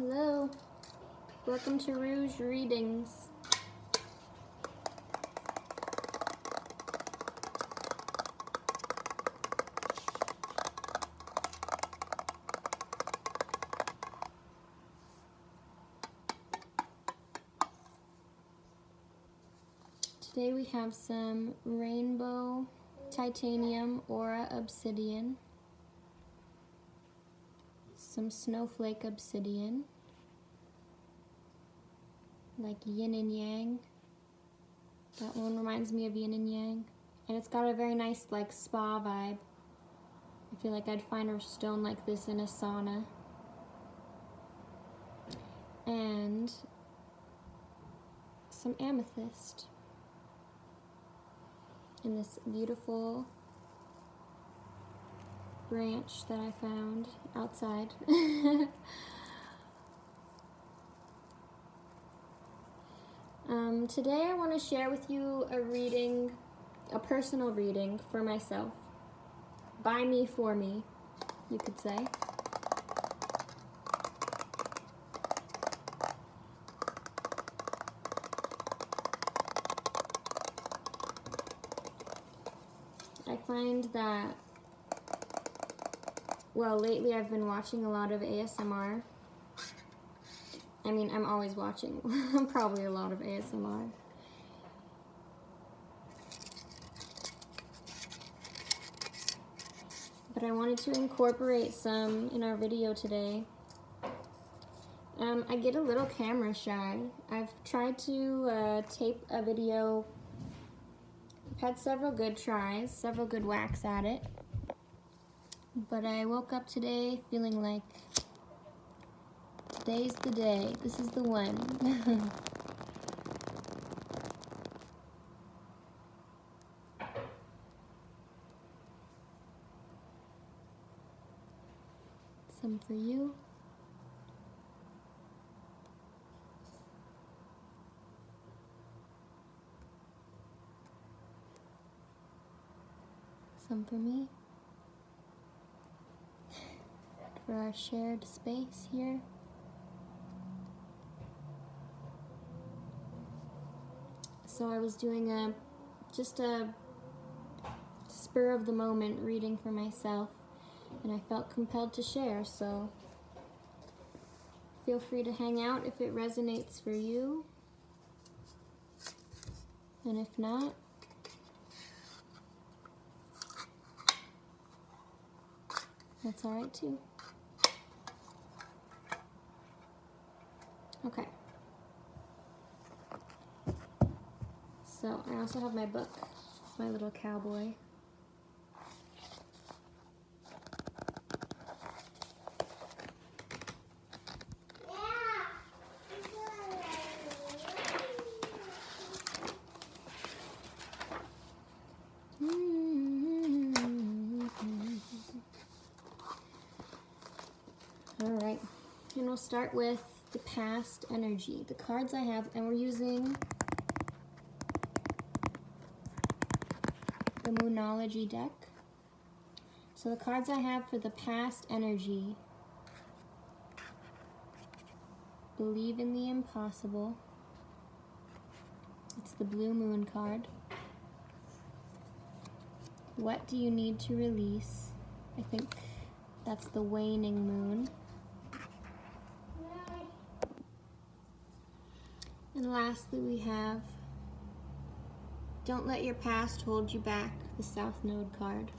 Hello, welcome to Rouge Readings. Today we have some Rainbow Titanium Aura Obsidian, some Snowflake Obsidian, like Yin and Yang. That one reminds me of Yin and Yang. And it's got a very nice like spa vibe. I feel like I'd find a stone like this in a sauna. And some amethyst in this beautiful branch that I found outside. Today I want to share with you a reading, a personal reading for myself. By me, for me, you could say. I find that, well, lately I've been watching a lot of ASMR. I mean, I'm always watching probably a lot of ASMR. But I wanted to incorporate some in our video today. I get a little camera shy. I've tried to tape a video. I've had several good tries, several good whacks at it. But I woke up today feeling like today's the day. This is the one. Some for you. Some for me. For our shared space here. So I was doing just a spur of the moment reading for myself, and I felt compelled to share, so feel free to hang out if it resonates for you, and if not, that's all right too. Okay. So I also have my book, my little cowboy. All right, and we'll start with the past energy. The cards I have, and we're using the Moonology deck. So the cards I have for the past energy: Believe in the Impossible. It's the Blue Moon card. What do you need to release? I think that's the Waning Moon. And lastly we have Don't Let Your Past Hold You Back, the South Node card.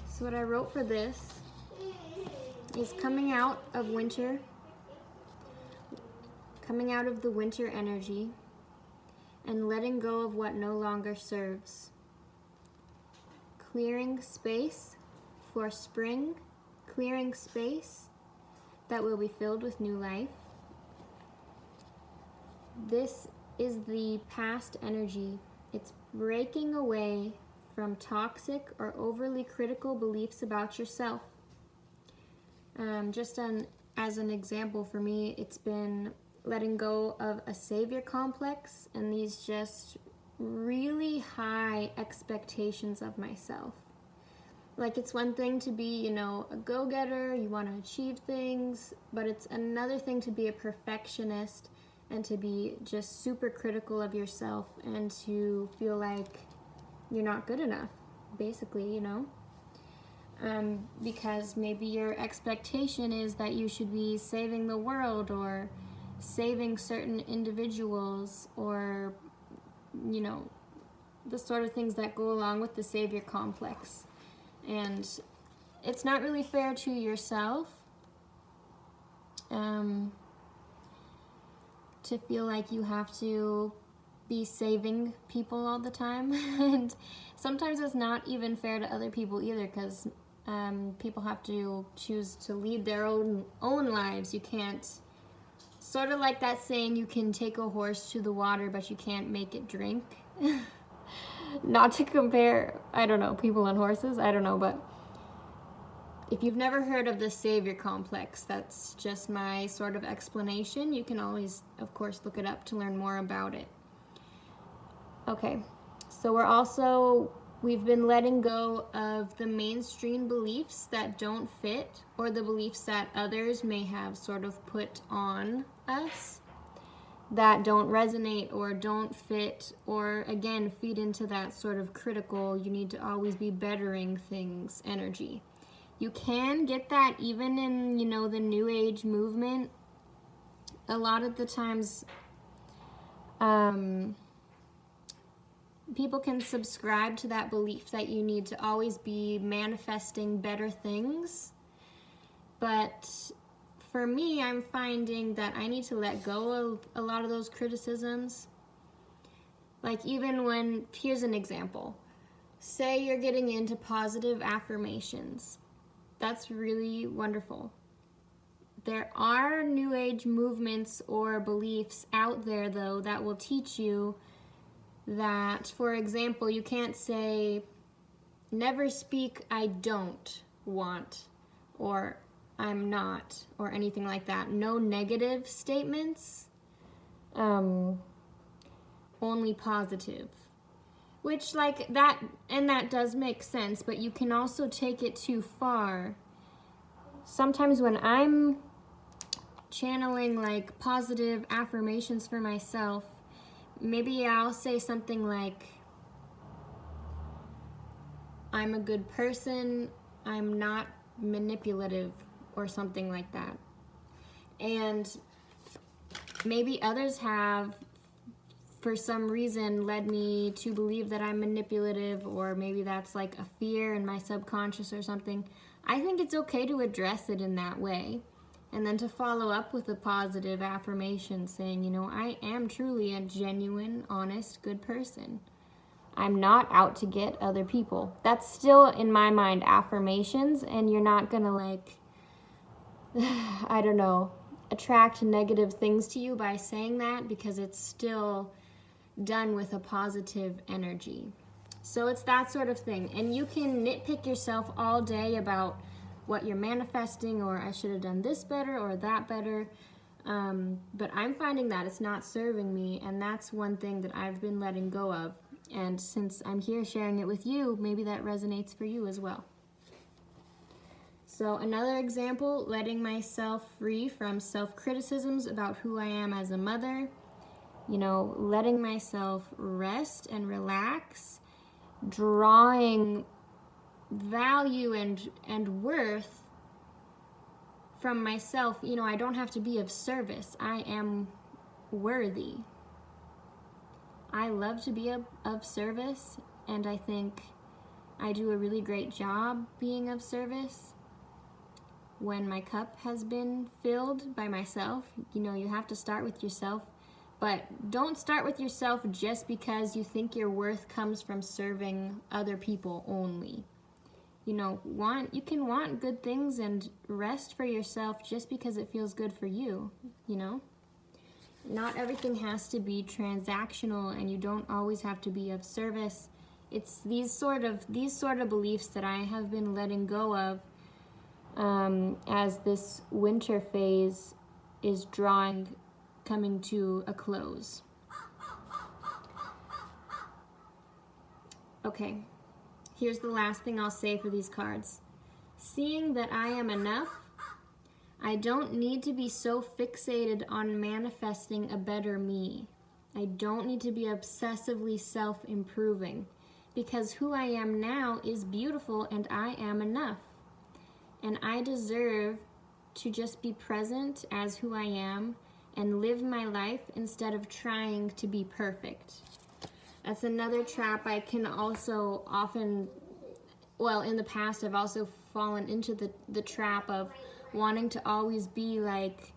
So what I wrote for this is coming out of winter, coming out of the winter energy, and letting go of what no longer serves. Clearing space for spring, clearing space that will be filled with new life. This is the past energy. It's breaking away from toxic or overly critical beliefs about yourself. As an example for me, it's been letting go of a savior complex and these just really high expectations of myself. Like, it's one thing to be, you know, a go-getter, you want to achieve things, but it's another thing to be a perfectionist and to be just super critical of yourself and to feel like you're not good enough, basically, you know? Because maybe your expectation is that you should be saving the world or saving certain individuals or, you know, the sort of things that go along with the savior complex. And it's not really fair to yourself to feel like you have to be saving people all the time. And sometimes it's not even fair to other people either, because people have to choose to lead their own lives. You can't, sort of like that saying, you can take a horse to the water, but you can't make it drink. Not to compare, I don't know, people and horses, I don't know, but if you've never heard of the savior complex, that's just my sort of explanation. You can always, of course, look it up to learn more about it. Okay, so we've been letting go of the mainstream beliefs that don't fit, or the beliefs that others may have sort of put on us that don't resonate or don't fit, or again feed into that sort of critical, you need to always be bettering things energy. You can get that even in, you know, the New Age movement. A lot of the times people can subscribe to that belief that you need to always be manifesting better things, but for me, I'm finding that I need to let go of a lot of those criticisms. Like, even when, here's an example. Say you're getting into positive affirmations. That's really wonderful. There are New Age movements or beliefs out there, though, that will teach you that, for example, you can't say, never speak "I don't want," or "I'm not," or anything like that. No negative statements, only positive. Which, like, that, and that does make sense, but you can also take it too far. Sometimes when I'm channeling, like, positive affirmations for myself, maybe I'll say something like, I'm a good person, I'm not manipulative, or something like that. And maybe others have, for some reason, led me to believe that I'm manipulative, or maybe that's like a fear in my subconscious or something. I think it's okay to address it in that way, and then to follow up with a positive affirmation saying, you know, I am truly a genuine, honest, good person. I'm not out to get other people. That's still, in my mind, affirmations, and you're not gonna, like, I don't know, attract negative things to you by saying that, because it's still done with a positive energy. So it's that sort of thing. And you can nitpick yourself all day about what you're manifesting, or I should have done this better or that better. But I'm finding that it's not serving me, and that's one thing that I've been letting go of. And since I'm here sharing it with you, maybe that resonates for you as well. So another example, letting myself free from self-criticisms about who I am as a mother. You know, letting myself rest and relax, drawing value and worth from myself. You know, I don't have to be of service. I am worthy. I love to be of service, and I think I do a really great job being of service. When my cup has been filled by myself, you know, you have to start with yourself, but don't start with yourself just because you think your worth comes from serving other people only. You know, you can want good things and rest for yourself just because it feels good for you, you know? Not everything has to be transactional, and you don't always have to be of service. It's these sort of beliefs that I have been letting go of as this winter phase is coming to a close. Okay, here's the last thing I'll say for these cards. Seeing that I am enough, I don't need to be so fixated on manifesting a better me. I don't need to be obsessively self-improving, because who I am now is beautiful and I am enough. And I deserve to just be present as who I am and live my life instead of trying to be perfect. That's another trap I can also often, well, in the past I've also fallen into the trap of wanting to always be like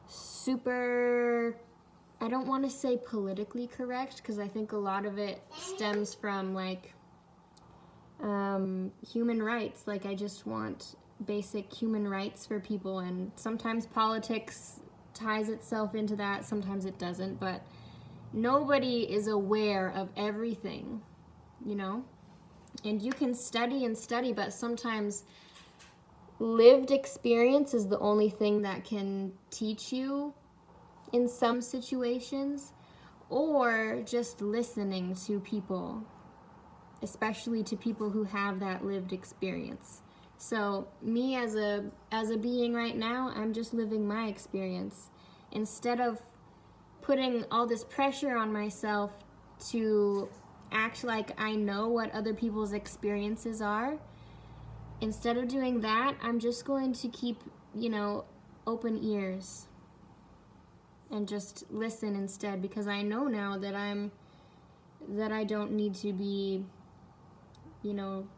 super, I don't want to say politically correct, because I think a lot of it stems from like human rights. Like I just want basic human rights for people, and sometimes politics ties itself into that, sometimes it doesn't, but nobody is aware of everything, you know? And you can study and study, but sometimes lived experience is the only thing that can teach you in some situations, or just listening to people, especially to people who have that lived experience. So me as a being right now, I'm just living my experience. Instead of putting all this pressure on myself to act like I know what other people's experiences are, instead of doing that, I'm just going to keep, you know, open ears and just listen instead, because I know now that I don't need to be, you know,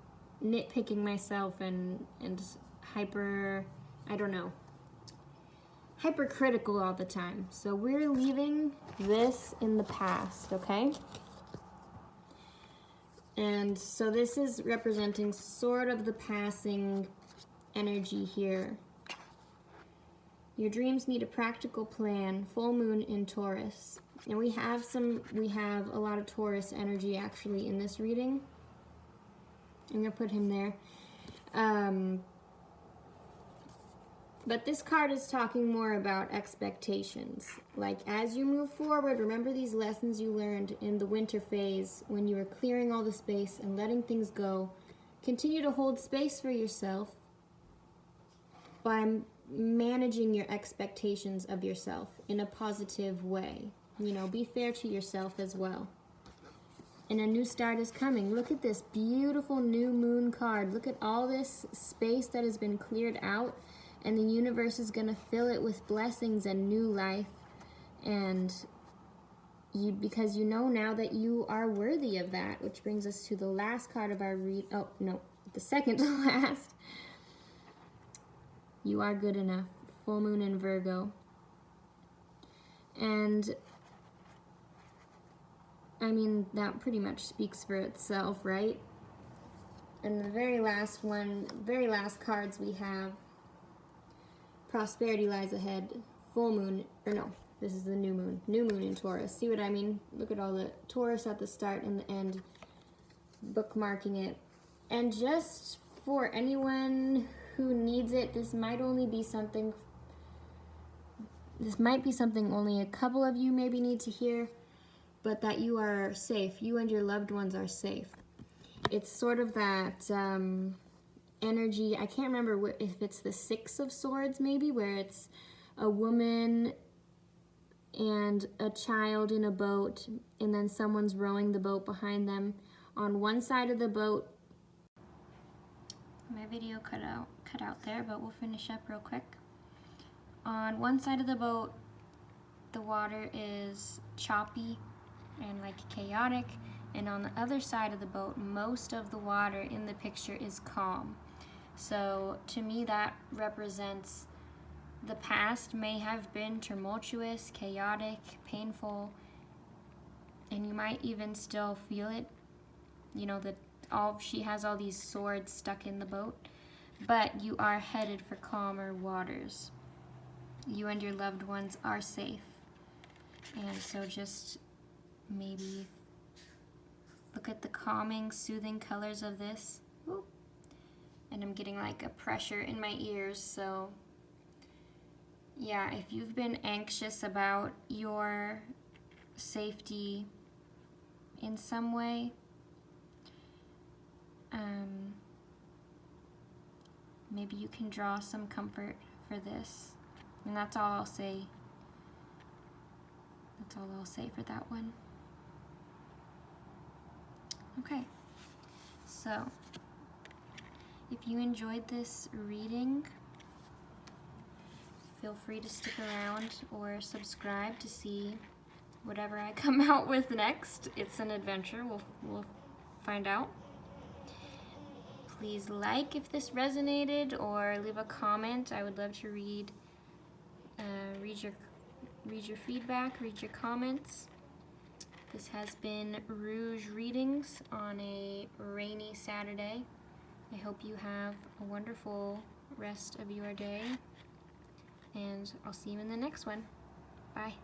nitpicking myself and hyper, I don't know, hypercritical all the time. So we're leaving this in the past, okay? And so this is representing sort of the passing energy here. Your dreams need a practical plan. Full moon in Taurus. And we have a lot of Taurus energy actually in this reading. I'm gonna put him there. But this card is talking more about expectations. Like as you move forward, remember these lessons you learned in the winter phase when you were clearing all the space and letting things go. Continue to hold space for yourself by managing your expectations of yourself in a positive way. You know, be fair to yourself as well. And a new start is coming. Look at this beautiful new moon card. Look at all this space that has been cleared out, and the universe is going to fill it with blessings and new life. And you, because you know now that you are worthy of that, which brings us to the last card of our the second to last. You are good enough. Full moon in Virgo. And I mean, that pretty much speaks for itself, right? And the very last cards we have, prosperity lies ahead, full moon, or no, this is the new moon in Taurus. See what I mean? Look at all the Taurus at the start and the end, bookmarking it. And just for anyone who needs it, this might be something only a couple of you maybe need to hear, but that you are safe. You and your loved ones are safe. It's sort of that energy. I can't remember if it's the Six of Swords maybe, where it's a woman and a child in a boat, and then someone's rowing the boat behind them. On one side of the boat, my video cut out there, but we'll finish up real quick. On one side of the boat, the water is choppy and like chaotic, and on the other side of the boat, most of the water in the picture is calm. So to me, that represents the past may have been tumultuous, chaotic, painful, and you might even still feel it. You know, that she has all these swords stuck in the boat, but you are headed for calmer waters. You and your loved ones are safe. And so just maybe look at the calming, soothing colors of this. Ooh. And I'm getting like a pressure in my ears, so yeah, if you've been anxious about your safety in some way, Maybe you can draw some comfort for this. And that's all I'll say. That's all I'll say for that one. Okay, so if you enjoyed this reading, feel free to stick around or subscribe to see whatever I come out with next. It's an adventure. We'll find out. Please like if this resonated, or leave a comment. I would love to read your feedback, read your comments. This has been Rouge Readings on a rainy Saturday. I hope you have a wonderful rest of your day, and I'll see you in the next one. Bye.